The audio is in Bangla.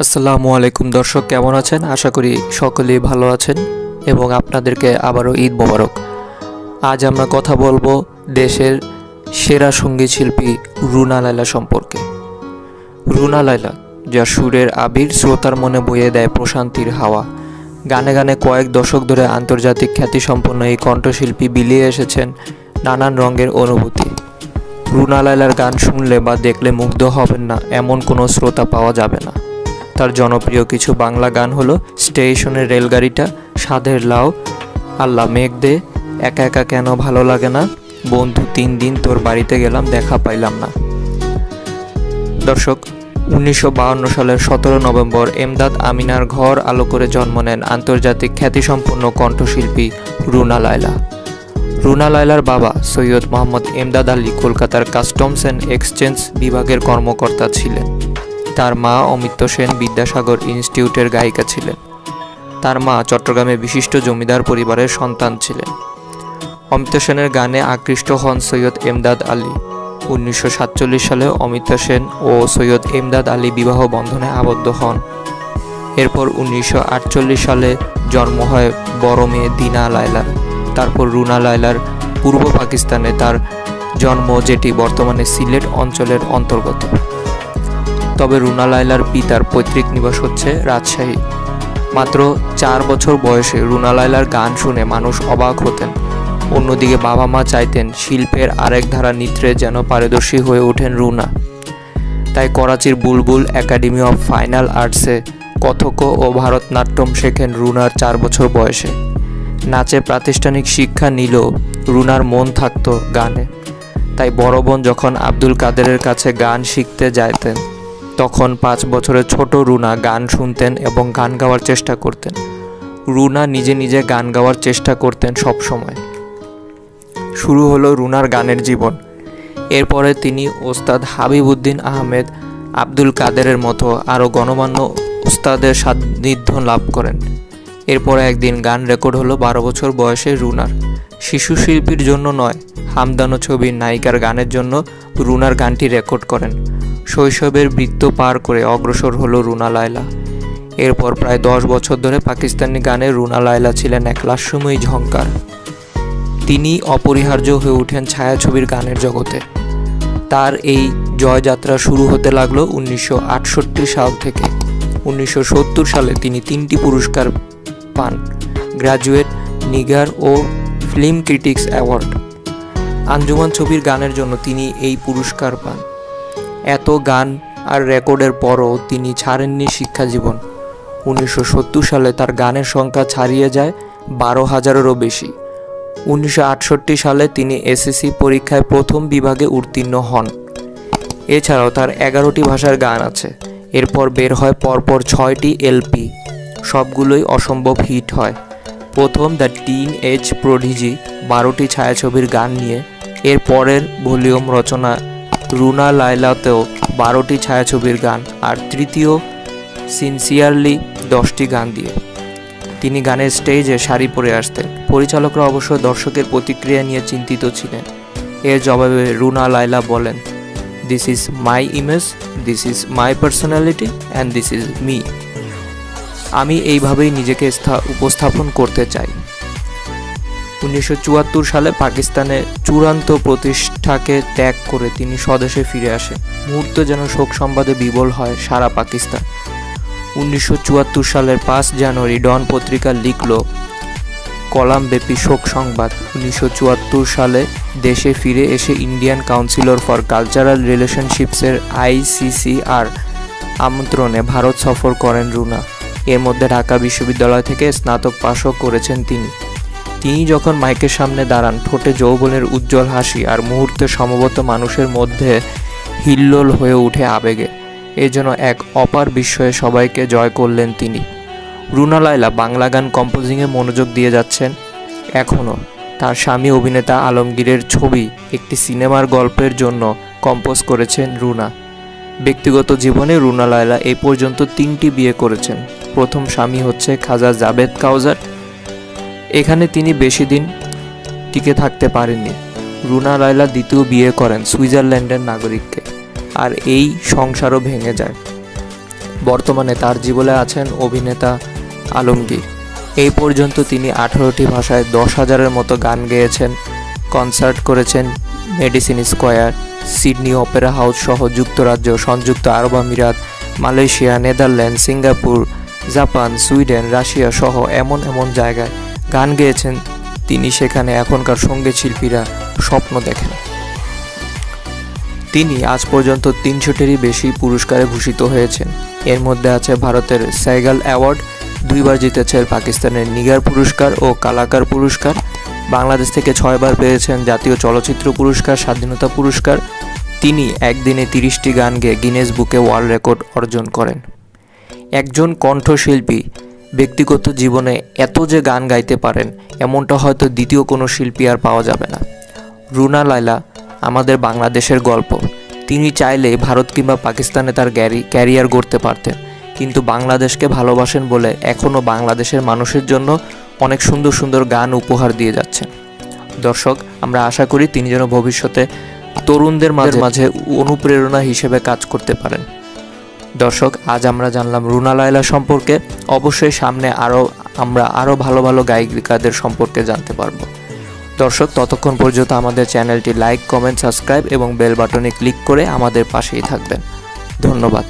আসসালামু আলাইকুম দর্শক, কেমন আছেন? আশা করি সকলেই ভালো আছেন এবং আপনাদেরকে আবারও ঈদ মোবারক। আজ আমরা কথা বলবো দেশের সেরা সঙ্গীত শিল্পী রুনা লায়লা সম্পর্কে। রুনা লায়লা, যার সুরের আবির শ্রোতার মনে বয়ে দেয় প্রশান্তির হাওয়া। গানে গানে কয়েক দশক ধরে আন্তর্জাতিক খ্যাতিসম্পন্ন এই কণ্ঠশিল্পী বিলিয়ে এসেছেন নানান রঙের অনুভূতি। রুনা লায়লার গান শুনলে বা দেখলে মুগ্ধ হবেন না এমন কোনো শ্রোতা পাওয়া যাবে না। তার জনপ্রিয় কিছু বাংলা গান হলো স্টেশনের রেলগাড়িটা, সাধের লাউ, আল্লাহ মেঘ দে, একা একা কেন ভালো লাগে না, বন্ধু 3 দিন তোর বাড়িতে গেলাম দেখা পাইলাম না। দর্শক, 1952 সালের 17 নভেম্বর এমদাদ আমিনার ঘর আলো করে জন্ম নেন আন্তর্জাতিক খ্যাতিসম্পন্ন কণ্ঠশিল্পী রুনা লায়লা। রুনা লায়লার বাবা সৈয়দ মোহাম্মদ এমদাদ আলী কলকাতার কাস্টমস অ্যান্ড এক্সচেঞ্জ বিভাগের কর্মকর্তা ছিলেন। তার মা অমিত্য সেন বিদ্যাসাগর ইনস্টিটিউটের গায়িকা ছিলেন। তার মা চট্টগ্রামে বিশিষ্ট জমিদার পরিবারের সন্তান ছিলেন। অমিত্য সেনের গানে আকৃষ্ট হন সৈয়দ এমদাদ আলী। 1947 সালে অমিত্য সেন ও সৈয়দ এমদাদ আলী বিবাহ বন্ধনে আবদ্ধ হন। এরপর 1948 সালে জন্ম হয় বড় মেয়ে দিনা লায়লার। তারপর রুনা লায়লার পূর্ব পাকিস্তানে তার জন্ম, যেটি বর্তমানে সিলেট অঞ্চলের অন্তর্গত। তবে রুনা লায়লার পিতার পৈতৃক নিবাস হচ্ছে রাজশাহী। মাত্র 4 বছর বয়সে রুনা লায়লার গান শুনে মানুষ অবাক হতেন। অন্যদিকে বাবা মা চাইতেন শিল্পের আরেক ধারা নৃত্যে যেন পারদর্শী হয়ে ওঠেন রুনা। তাই করাচির বুলবুল একাডেমি অফ ফাইনাল আর্টসে কথক ও ভারতনাট্যম শেখেন রুনার 4 বছর বয়সে। নাচে প্রাতিষ্ঠানিক শিক্ষা নিলেও রুনার মন থাকতো গানে। তাই বড় বোন যখন আব্দুল কাদেরের কাছে গান শিখতে যাইতেন, তখন 5 বছরের ছোট রুনা গান শুনতেন এবং গান গাওয়ার চেষ্টা করতেন। রুনা নিজে নিজে গান গাওয়ার চেষ্টা করতেন সব সময়। শুরু হলো রুনার গানের জীবন। এরপরে তিনি ওস্তাদ হাবিবউদ্দিন আহমেদ, আব্দুল কাদেরের মতো আরও গণমান্য ওস্তাদের সান্নিধ্য লাভ করেন। এরপরে একদিন গান রেকর্ড হলো 12 বছর বয়সে রুনার। শিশু শিল্পীর জন্য নয়, হামদানো ছবির নায়িকার গানের জন্য রুনার গানটি রেকর্ড করেন। শৈশবের বৃত্ত পার করে অগ্রসর হলো রুনা লায়লা। এরপর প্রায় 10 বছর ধরে পাকিস্তানি গানে রুনা লায়লা ছিলেন এক লাস্যময়ী ঝংকার। তিনি অপরিহার্য হয়ে ওঠেন ছায়াছবির গানের জগতে। তার এই জয়যাত্রা শুরু হতে লাগলো 1968 সাল থেকে। 1970 সালে তিনি 3টি পুরস্কার পান: গ্র্যাজুয়েট, নিগার ও ফিল্ম ক্রিটিক্স অ্যাওয়ার্ড। আঞ্জুমান ছবির গানের জন্য তিনি এই পুরস্কার পান। এত গান আর রেকর্ডের পরও তিনি ছাড়েননি শিক্ষা জীবন। 1970 সালে তার গানের সংখ্যা ছাড়িয়ে যায় 12,000-এরও বেশি। 1968 সালে তিনি এসএসসি পরীক্ষায় প্রথম বিভাগে উত্তীর্ণ হন। এছাড়াও তার 11টি ভাষার গান আছে। এরপর বের হয় পরপর 6টি এলপি, সবগুলোই অসম্ভব হিট হয়। প্রথম দ্য টিন এজ প্রডিজি 12টি ছায়াছবির গান নিয়ে। এর পরের ভলিউম রচনা রুনা লায়লাতেও 12টি ছায়াছবির গান, আর তৃতীয় সিনসিয়ারলি 10টি গান দিয়ে। তিনি গানের স্টেজে শাড়ি পরে আসতেন। পরিচালকরা অবশ্য দর্শকের প্রতিক্রিয়া নিয়ে চিন্তিত ছিলেন। এর জবাবে রুনা লায়লা বলেন, this is my image, this is my personality and this is me. আমি এইভাবেই নিজেকে উপস্থাপন করতে চাই। 1974 সালে পাকিস্তানে চূড়ান্ত প্রতিষ্ঠাকে ত্যাগ করে তিনি স্বদেশে ফিরে আসেন। মুহূর্তে যেন শোক সংবাদে বিবল হয় সারা পাকিস্তান। 1974 সালের 5 জানুয়ারি ডন পত্রিকা লিখল কলামব্যাপী শোক সংবাদ। 1974 সালে দেশে ফিরে এসে ইন্ডিয়ান কাউন্সিলর ফর কালচারাল রিলেশনশিপসের ICCR আমন্ত্রণে ভারত সফর করেন রুনা। এর মধ্যে ঢাকা বিশ্ববিদ্যালয় থেকে স্নাতক পাশও করেছেন তিনি। তিনি যখন মাইকের সামনে দাঁড়ান, ঠোঁটে যৌবনের উজ্জ্বল হাসি, আর মুহূর্তে সমবেত মানুষের মধ্যে হিল্লোল হয়ে ওঠে আবেগে। এ যেন এক অপার বিস্ময়ে সবাইকে জয় করলেন তিনি। রুনা লায়লা বাংলা গান কম্পোজিংয়ে মনোযোগ দিয়ে যাচ্ছেন এখনও। তার স্বামী অভিনেতা আলমগীরের ছবি একটি সিনেমার গল্পের জন্য কম্পোজ করেছেন রুনা। ব্যক্তিগত জীবনে রুনা লায়লা এই পর্যন্ত 3টি বিয়ে করেছেন। প্রথম স্বামী হচ্ছে খাজা জাবেদ কাউজার। এখানে তিনি বেশি দিন টিকে থাকতে পারেননি। রুনা লায়লা দ্বিতীয় বিয়ে করেন সুইজারল্যান্ডের নাগরিককে, আর এই সংসারও ভেঙে যায়। বর্তমানে তার জীবনে আছেন অভিনেতা আলমগীর। এই পর্যন্ত তিনি 18টি ভাষায় 10,000-এর মতো গান গেয়েছেন, কনসার্ট করেছেন medicine square, Sydney Opera house সহ যুক্তরাজ্য, সংযুক্ত আরব আমিরাত, Malaysia, Netherland, Singapore, Japan, Sweden, Russia সহ এমন এমন জায়গায় গান গেয়েছেন তিনি, সেখানে এখনকার সঙ্গীত শিল্পীরা স্বপ্ন দেখেন। তিনি আজ পর্যন্ত 300টিরই বেশি পুরস্কারে ভূষিত হয়েছেন। এর মধ্যে আছে ভারতের সাইগাল অ্যাওয়ার্ড, 2বার জিতেছেন পাকিস্তানের নিগার পুরস্কার ও কালাকার পুরস্কার, বাংলাদেশ থেকে 6বার পেয়েছেন জাতীয় চলচ্চিত্র পুরস্কার, স্বাধীনতা পুরস্কার। তিনি একদিনে 30টি গান গেয়ে গিনেস বুকে ওয়ার্ল্ড রেকর্ড অর্জন করেন। একজন কণ্ঠশিল্পী ব্যক্তিগত জীবনে এত যে গান গাইতে পারেন এমনটা হয়তো দ্বিতীয় কোনো শিল্পী আর পাওয়া যাবে না। রুনা লায়লা আমাদের বাংলাদেশের গল্প। তিনি চাইলে ভারত কিংবা পাকিস্তানে তার ক্যারিয়ার গড়তে পারতেন, কিন্তু বাংলাদেশকে ভালোবাসেন বলে এখনও বাংলাদেশের মানুষের জন্য অনেক সুন্দর সুন্দর গান উপহার দিয়ে যাচ্ছেন। দর্শক, আমরা আশা করি তিনি যেন ভবিষ্যতে তরুণদের মাঝে অনুপ্রেরণা হিসেবে কাজ করতে পারেন। দর্শক, আজ আমরা জানলাম রুনা লায়লা সম্পর্কে। অবশ্যই সামনে আমরা আরও ভালো ভালো গায়িকাদের সম্পর্কে জানতে পারবো। দর্শক, ততক্ষণ পর্যন্ত আমাদের চ্যানেলটি লাইক, কমেন্ট, সাবস্ক্রাইব এবং বেল বাটনে ক্লিক করে আমাদের পাশেই থাকবেন। ধন্যবাদ।